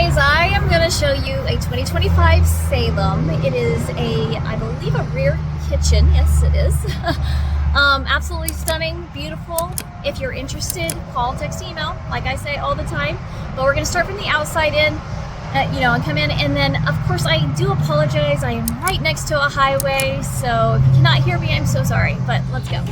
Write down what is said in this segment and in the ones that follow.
guys, I am going to show you a 2025 Salem. It is I believe a rear kitchen. Yes, it is. Absolutely stunning, beautiful. If you're interested, call, text, email, like I say all the time. But we're going to start from the outside in, and come in. And then, of course, I do apologize. I am right next to a highway, so if you cannot hear me, I'm so sorry. But let's go.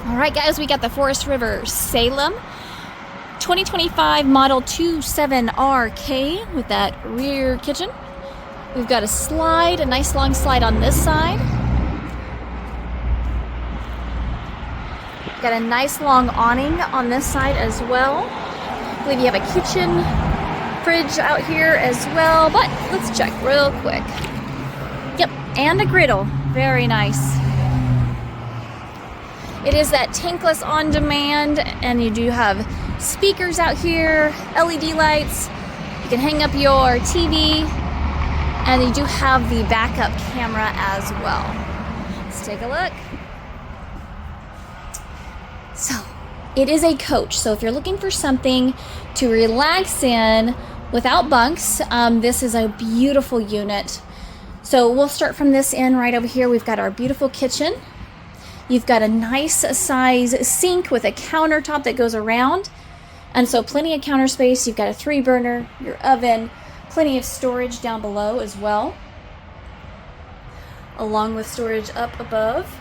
Alright guys, we got the Forest River Salem 2025 Model 27RK with that rear kitchen. We've got a nice long slide on this side. Got a nice long awning on this side as well. I believe you have a kitchen fridge out here as well, but let's check real quick. Yep, and a griddle. Very nice. It is that tankless on demand, and you do have speakers out here, LED lights. You can hang up your TV, and you do have the backup camera as well. Let's take a look. So, it is a coach. So if you're looking for something to relax in without bunks, this is a beautiful unit. So we'll start from this end right over here. We've got our beautiful kitchen. You've got a nice size sink with a countertop that goes around. And so plenty of counter space. You've got a 3-burner, your oven, plenty of storage down below as well, along with storage up above.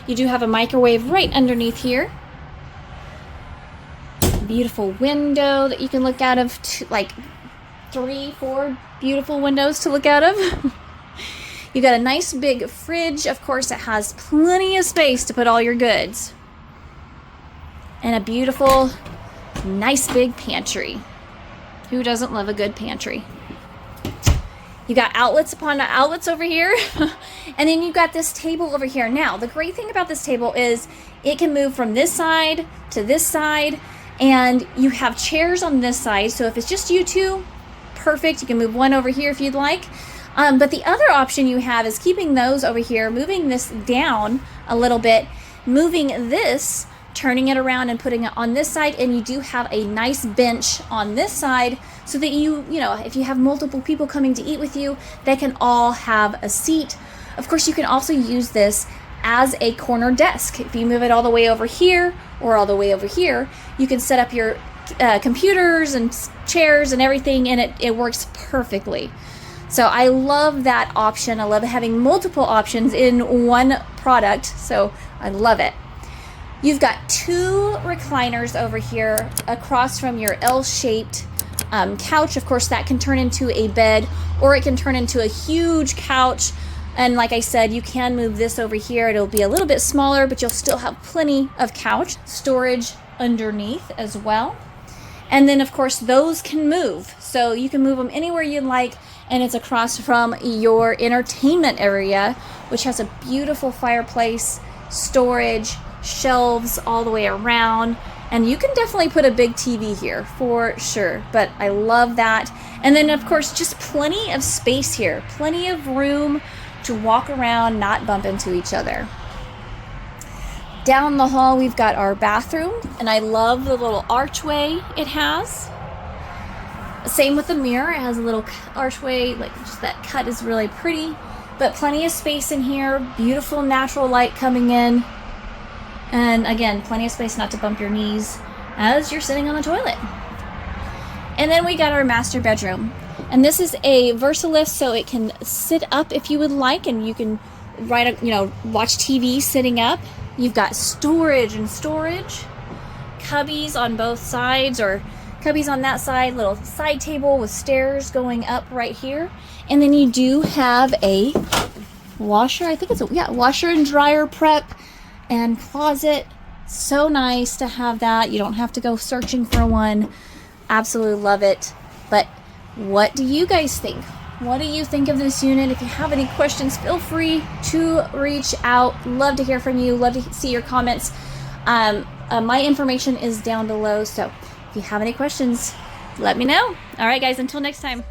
You do have a microwave right underneath here. Beautiful window that you can look out of, like 3-4 beautiful windows to look out of. You got a nice big fridge. Of course, it has plenty of space to put all your goods. And a beautiful, nice big pantry. Who doesn't love a good pantry? You got outlets upon outlets over here. And then you got this table over here. Now, the great thing about this table is it can move from this side to this side. And you have chairs on this side. So if it's just you two, perfect. You can move one over here if you'd like. But the other option you have is keeping those over here, moving this down a little bit, moving this, turning it around and putting it on this side, and you do have a nice bench on this side so that if you have multiple people coming to eat with you, they can all have a seat. Of course, you can also use this as a corner desk. If you move it all the way over here or all the way over here, you can set up your computers and chairs and everything, and it works perfectly. So I love that option. I love having multiple options in one product. So I love it. You've got 2 recliners over here across from your L-shaped couch. Of course, that can turn into a bed, or it can turn into a huge couch. And like I said, you can move this over here. It'll be a little bit smaller, but you'll still have plenty of couch storage underneath as well. And then, of course, those can move. So you can move them anywhere you'd like. And it's across from your entertainment area, which has a beautiful fireplace, storage, shelves all the way around. And you can definitely put a big TV here for sure. But I love that. And then, of course, just plenty of space here. Plenty of room to walk around, not bump into each other. Down the hall, we've got our bathroom. And I love the little archway it has. Same with the mirror. It has a little archway, like just that cut is really pretty, but plenty of space in here. Beautiful natural light coming in. And again, plenty of space not to bump your knees as you're sitting on the toilet. And then we got our master bedroom. And this is a Versalift, so it can sit up if you would like, and you can watch TV sitting up. You've got storage, cubbies on both sides, or cubbies on that side, little side table with stairs going up right here. And then you do have a washer, I think it's washer and dryer prep and closet So nice to have that. You don't have to go searching for one. Absolutely love it. But what do you guys think? What do you think of this unit? If you have any questions, feel free to reach out. Love to hear from you. Love to see your comments. My information is down below, so if you have any questions, let me know. All right, guys, until next time.